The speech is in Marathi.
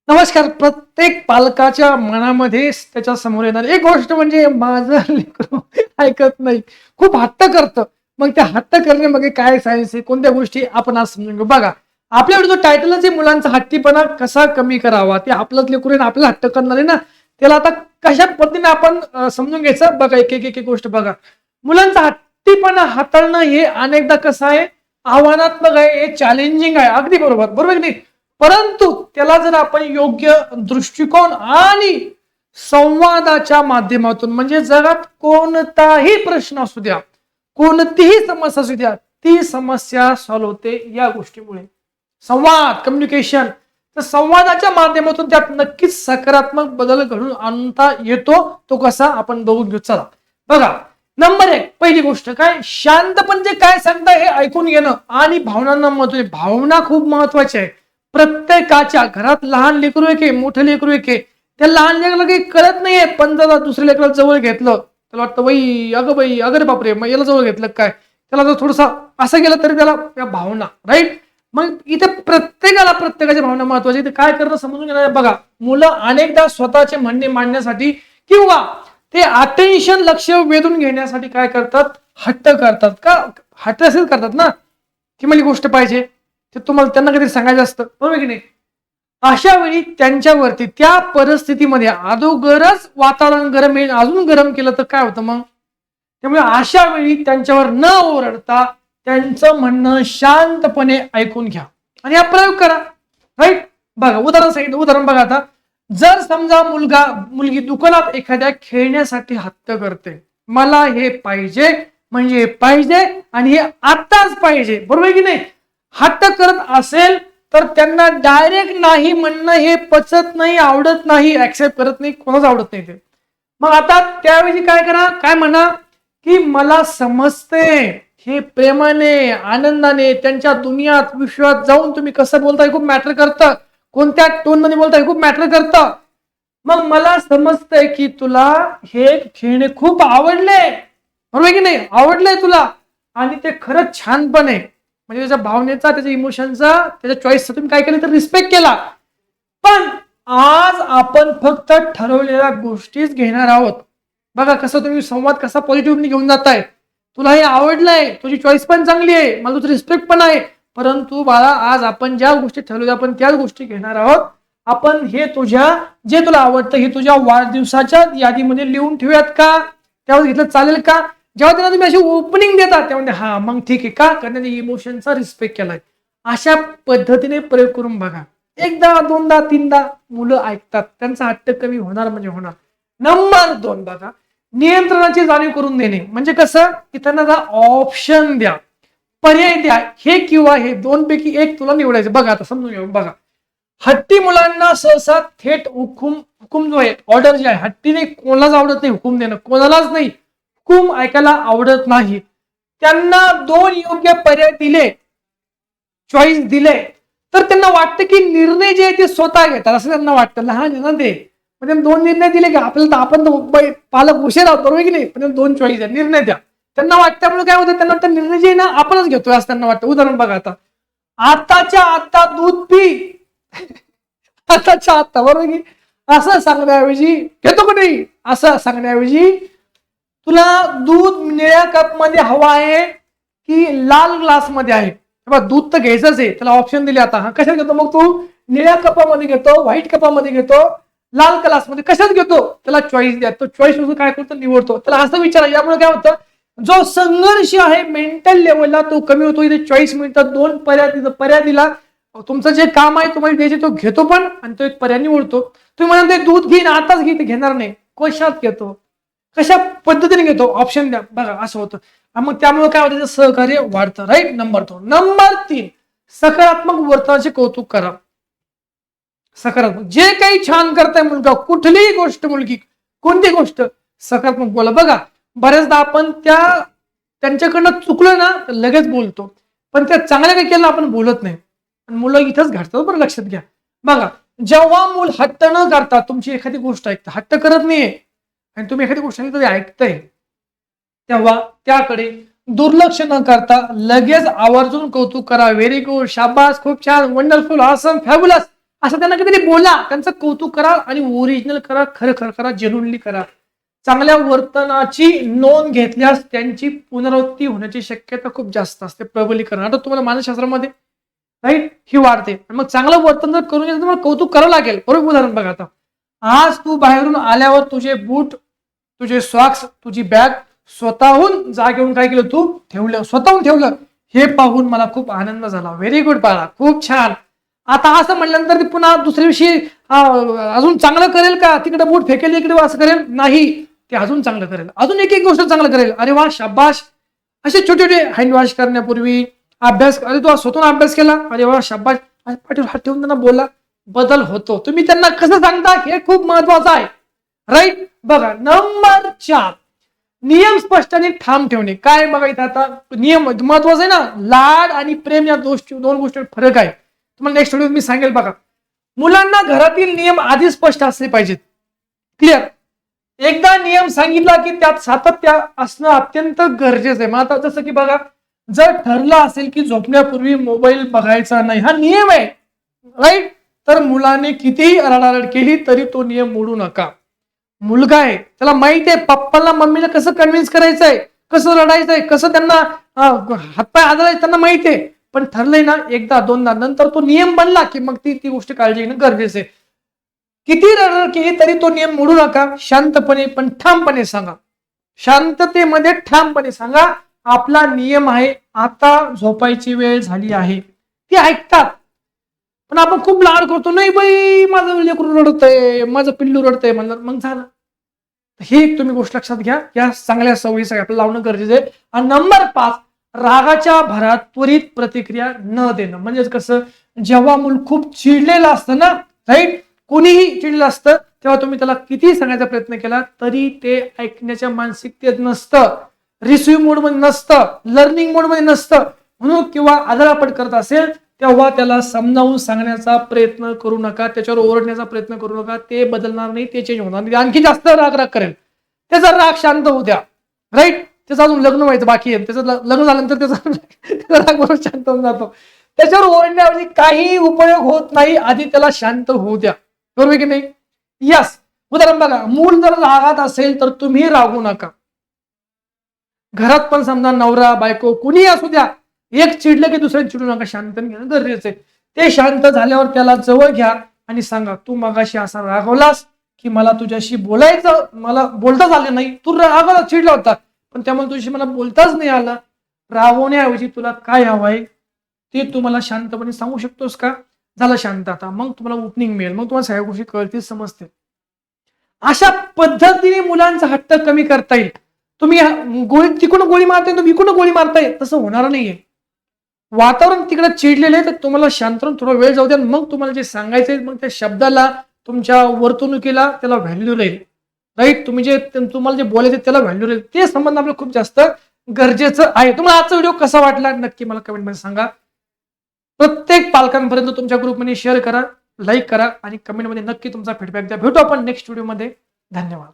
नमस्कार. प्रत्येक पालकाच्या मनामध्ये त्याच्या समोर येणार एक गोष्ट म्हणजे माझं लेकरू ऐकत नाही, खूप हट्ट करतं. मग त्या हट्ट करण्यामागे काय सायन्स आहे, कोणत्या गोष्टी आपण आज समजून घेऊ. बघा, आपल्याकडे जो टायटलच आहे मुलांचा हट्टीपणा कसा कमी करावा. ते आपलंच लेकरू आहे, आपल्याला हट्ट करणार आहे ना, त्याला आता कशा पद्धतीने आपण समजून घ्यायचं. बघा, एक एक एक गोष्ट बघा. मुलांचा हट्टीपणा हाताळणं हे अनेकदा कसं आहे, आव्हानात्मक आहे, हे चॅलेंजिंग आहे. अगदी बरोबर, बरोबर की नाही. परंतु त्याला जर आपण योग्य दृष्टिकोन आणि संवादाच्या माध्यमातून, म्हणजे जगात कोणताही प्रश्न असू द्या, कोणतीही समस्या असू द्या, ती समस्या सॉल्व्ह होते या गोष्टीमुळे. संवाद, कम्युनिकेशन, तर संवादाच्या माध्यमातून त्यात नक्कीच सकारात्मक बदल घडून आणता येतो. तो कसा आपण बघून घेऊ. चला बघा, नंबर 1 पहिली गोष्ट काय, शांतपणे जे काय सांगता हे ऐकून घेणं आणि भावनांना महत्व आहे. भावना खूप महत्वाची आहे. प्रत्येकाच्या घरात लहान लेकरू आहे, मोठं लेकरू आहे, त्या लहान लेकराला काही कळत नाहीये, पण जर दुसऱ्या लेकराला जवळ घेतलं त्याला वाटतं बाई अगं रे बापरे, मग याला जवळ घेतलं काय, त्याला जर थोडस असं गेलं तरी त्याला त्या भावना राईट. मग इथे प्रत्येकाच्या भावना महत्वाच्या. इथे काय करणं समजून घेणार. बघा, मुलं अनेकदा स्वतःचे म्हणणे मांडण्यासाठी किंवा ते अटेन्शन, लक्ष वेधून घेण्यासाठी काय करतात, हट्ट करतात. का हट्ट असेल करतात ना, की मला गोष्ट पाहिजे, ते तुम्हाला त्यांना काहीतरी सांगायचं असतं, बरोबर की नाही. अशा वेळी त्यांच्यावरती त्या परिस्थितीमध्ये अगोदरच वातावरण गरम येईल, अजून गरम केलं तर काय होतं मग. त्यामुळे अशा वेळी त्यांच्यावर न ओरडता त्यांचं म्हणणं शांतपणे ऐकून घ्या आणि हा प्रयोग करा. राईट. बघा, उदाहरण सांगितलं. उदाहरण बघा, आता जर समजा मुलगी दुकानात एखाद्या खेळण्यासाठी हट्ट करते, मला हे पाहिजे म्हणजे हे पाहिजे आणि हे आत्ताच पाहिजे, बरोबर की नाही. हट्ट करत असेल तर त्यांना डायरेक्ट नाही म्हणणं हे पचत नाही, आवडत नाही, ऍक्सेप्ट करत नाही, कोणाच आवडत नाही ते. मग आता त्यावेळी काय करा, काय म्हणा की मला समजते, हे प्रेमाने, आनंदाने त्यांच्या दुनियात, विश्वात जाऊन तुम्ही कसं बोलताय खूप मॅटर करतं, कोणत्या टोन मध्ये बोलताय खूप मॅटर करतं. मग मला समजतंय की तुला हे खेळणे खूप आवडले, बरोबर की नाही, आवडलंय तुला आणि ते खरंच छान पण आहे. म्हणजे त्याच्या भावनेचा, त्याच्या इमोशनचा, त्याच्या चॉईसचा तुम्ही काय केलं तर रिस्पेक्ट केला. पण आज आपण फक्त ठरवलेल्या गोष्टीच घेणार आहोत. बघा कसं तुम्ही संवाद कसा पॉझिटिव्हली घेऊन जाताय. तुला हे आवडलंय, तुझी चॉईस पण चांगली आहे, मला तुझं रिस्पेक्ट पण आहे, परंतु बाळा आज आपण ज्या गोष्टी ठरवल्या आपण त्याच गोष्टी घेणार आहोत. आपण हे जे तुला आवडतं हे तुझ्या वाढदिवसाच्या यादीमध्ये लिहून ठेवूयात का, त्यावर घेतलं चालेल का. जेव्हा त्यांना तुम्ही अशी ओपनिंग देता तेव्हा हा मग ठीक आहे का, कारण इमोशनचा रिस्पेक्ट केलाय. अशा पद्धतीने प्रयोग करून बघा. एकदा, दोनदा, तीनदा मुलं ऐकतात, त्यांचा हट्ट कमी होणार म्हणजे होणार. नंबर 2 बघा, नियंत्रणाची जाणीव करून देणे. म्हणजे कसं की त्यांना ऑप्शन द्या, पर्याय द्या, हे किंवा हे दोन पैकी एक तुला निवडायचं. बघा आता समजून घ्या. बघा, हट्टी मुलांना सहसा थेट हुकूम जो आहे, ऑर्डर जे आहे, हट्टीने कोणालाच आवडत नाही हुकूम देणं, कोणालाच नाही हुकूम ऐकायला आवडत नाही. त्यांना 2 योग्य पर्याय दिले, चॉईस दिले, तर त्यांना वाटतं की निर्णय जे आहे ते स्वतः घेतात असं त्यांना वाटतं. लहान आहे ना ते, म्हणजे 2 निर्णय दिले की आपल्याला तर आपण पालक उशीर आहोत, बरोबर की नाही, पण 2 चॉईस आहे, निर्णय द्या. त्यांना वाटतं, त्यामुळे काय होतं, त्यांना वाटतं निर्णय जे आहे ना आपणच घेतोय असं त्यांना वाटतं. उदाहरण बघा, आता आताच्या आता दूध पी आताच्या आता, बरोबर की असं सांगण्याऐवजी, घेतो का नाही असं सांगण्याऐवजी, तुला दूध निळ्या कप मध्ये हवा आहे की लाल ग्लास मध्ये आहे, दूध तर घ्यायचंच आहे, त्याला ऑप्शन दिले. आता हा कशात घेतो मग तू, निळ्या कपामध्ये घेतो, व्हाईट कपामध्ये घेतो, लाल ग्लासमध्ये कशात घेतो, त्याला चॉईस द्या. तो चॉईस काय करतो, निवडतो. त्याला असं विचारा. यामुळे काय होतं, जो संघर्ष आहे मेंटल लेवलला तो कमी होतो. इथे चॉईस मिळतात, 2 पर्याय दिला. तुमचं जे काम आहे तुम्हाला द्यायचे तो घेतो पण, आणि तो एक पर्याय निवडतो. तुम्ही म्हणा ते दूध घेईन आताच घेते, घेणार नाही, कशात घेतो, कशा पद्धतीने घेतो, ऑप्शन द्या. बघा असं होतं. मग त्यामुळे काय होतं, सहकार्य वाढतं. राईट. नंबर 2. नंबर 3, सकारात्मक वर्तनाचे कौतुक करा. सकारात्मक जे काही छान करताय मुलगा, कुठलीही गोष्ट, मुलगी कोणती गोष्ट, सकारात्मक बोला. बघा, बऱ्याचदा आपण त्यांच्याकडनं चुकलं ना तर लगेच बोलतो, पण त्या चांगल्या काही केलं आपण बोलत नाही. आणि मुलं इथंच घडतात, बरं लक्षात घ्या. बघा, जेव्हा मूल हट्ट न करता तुमची एखादी गोष्ट ऐकतं, हट्ट करत नाहीये आणि तुम्ही एखादी गोष्ट ऐकताय, तेव्हा त्याकडे दुर्लक्ष न करता लगेच आवर्जून कौतुक करा. व्हेरी गुड, शाबास, खूप छान, वंडरफुल, ऑसम, फॅब्युलस, असं त्यांना कधीतरी बोला, त्यांचं कौतुक करा आणि ओरिजिनल करा, खरं खरं करा, जेन्युइनली करा. चांगल्या वर्तनाची नोंद घेतल्यास त्यांची पुनरावृत्ती होण्याची शक्यता खूप जास्त असते. प्रबलीकरण आता तुम्हाला मानसशास्त्रामध्ये राईट ही वाढते. मग चांगलं वर्तन जर करून तुम्हाला कौतुक करावं लागेल. बरोबर उदाहरण बघा आता. आज तू बाहेरून आल्यावर तुझे बूट, तुझे सॉक्स, तुझी बॅग स्वतःहून जागेवरून काय केलं तू ठेवलं, स्वतःहून ठेवलं. हे पाहून मला खूप आनंद झाला. व्हेरी गुड बाळा, खूप छान. आता असं म्हटल्यानंतर पुन्हा दुसऱ्या दिवशी अजून चांगलं करेल का? तिकडे बूट फेकेल, इकडे असं करेल नाही. ते अजून चांगलं करेल, अजून एक एक गोष्ट चांगलं करेल. अरे वा, शाबाश. असे छोटे छोटे हँड वॉश करण्यापूर्वी अभ्यास, अरे तू स्वतःहून अभ्यास केला, अरे वा शाबाश. पाठीवर हात ठेवून त्यांना बोला, बदल होतो. तुम्ही त्यांना कसं सांगता हे खूप महत्वाचं आहे. राईट. बघा नंबर 4, नियम स्पष्ट आणि ठाम ठेवणे. काय बघायचं आता, नियम महत्वाचा आहे ना. लाड आणि प्रेम या दोन गोष्टी फरक आहे. तुम्हाला नेक्स्ट व्हिडिओ मी सांगेल. बघा, मुलांना घरातील नियम आधी स्पष्ट असले पाहिजेत, क्लिअर. एकदा नियम सांगितला की त्यात सातत्य असणं अत्यंत गरजेचं आहे. मग आता जसं की बघा, जर ठरलं असेल की झोपण्यापूर्वी मोबाईल बघायचा नाही, हा नियम आहे, राईट, तर मुलाने कितीही रडारड केली तरी तो नियम मोडू नका. मुलगा आहे, त्याला माहिती आहे पप्पाला मम्मीला कसं कन्व्हिन्स करायचंय, कसं रडायचंय, कसं त्यांना हातपाय आदरायचं, त्यांना माहिती आहे. पण ठरलंय ना, एकदा दोनदा, नंतर तो नियम बनला की मग ती गोष्ट काळजी घेणं गरजेचं आहे. किती रडरड केली तरी तो नियम मोडू नका. शांतपणे पण ठामपणे सांगा. शांततेमध्ये ठामपणे सांगा, आपला नियम आहे, आता झोपायची वेळ झाली आहे. ती ऐकतात. पण आपण खूप लाड करतो, नाही बाई माझं लेकरू रडतंय, माझं पिल्लू रडतंय म्हणलं, मग झालं. ही तुम्ही गोष्ट लक्षात घ्या. या चांगल्या सवयी सगळ्या आपल्याला लावणं गरजेचं आहे. आणि नंबर 5, रागाच्या भरात त्वरित प्रतिक्रिया न देणं. म्हणजेच कसं, जेव्हा मूल खूप चिडलेलं असतं ना, राईट, कोणीही चिडलेलं असतं, तेव्हा तुम्ही त्याला किती सांगायचा प्रयत्न केला तरी ते ऐकण्याच्या मानसिकतेत नसतं, रिसिव्ह मोड मध्ये नसतं, लर्निंग मोड मध्ये नसतं. म्हणून किंवा आदरापट करत असेल तेव्हा त्याला समजावून सांगण्याचा प्रयत्न करू नका, त्याच्यावर ओरडण्याचा प्रयत्न करू नका. ते बदलणार नाही, ते चेंज होणार नाही, आणखी जास्त राग करेल. त्याचा राग शांत होऊ द्या, राईट. त्याचं अजून लग्न व्हायचं बाकी आहे, त्याचं लग्न झाल्यानंतर त्याचा राग बरोबर शांत होऊन जातो. त्याच्यावर ओरडण्याऐवजी काही उपयोग होत नाही, आधी त्याला शांत होऊ द्या. बरोबर की नाही? यस. उदाहरण बघा, मूल जर रागात असेल तर तुम्ही रागू नका. घरात पण समजा नवरा बायको कुणीही असू द्या, एक चिडलं की दुसऱ्या चिडू नका, शांतपणे घेणं गरजेचं आहे. ते शांत झाल्यावर त्याला जवळ घ्या आणि सांगा, तू मगाशी असा रागवलास की मला तुझ्याशी बोलायचं, मला बोलताच आलं नाही, तू रागावला, चिडला होता, पण त्यामुळे तुझ्याशी मला बोलताच नाही आलं. रागवण्याऐवजी तुला काय हवंय ते तू मला शांतपणे सांगू शकतोस का? झालं शांत. आता मग तुम्हाला ओपनिंग मिळेल, मग तुम्हाला सगळ्या गोष्टी कळतील, समजतील. अशा पद्धतीने मुलांचा हट्ट कमी करता येईल. तुम्ही गोळी तिकडून गोळी मारताय, तुम्ही इकडून गोळी मारताय, तसं होणार नाहीये. वातावरण तिकडे चिडलेलं आहे, तर तुम्हाला शांत राहून थोडा वेळ जाऊ द्या. मग तुम्हाला जे सांगायचंय, मग त्या शब्दाला, तुमच्या वर्तणुकीला त्याला व्हॅल्यू राहील, राईट. तुम्ही जे तुम्हाला जे बोलायचे त्याला व्हॅल्यू राहील. ते संबंध आपलं खूप जास्त गरजेचं आहे. तुम्हाला आजचा व्हिडिओ कसा वाटला नक्की मला कमेंटमध्ये सांगा. प्रत्येक पालकांपर्यंत तुमच्या ग्रुपमध्ये शेअर करा, लाईक करा आणि कमेंटमध्ये नक्की तुमचा फीडबॅक द्या. भेटू आपण नेक्स्ट व्हिडिओमध्ये. धन्यवाद.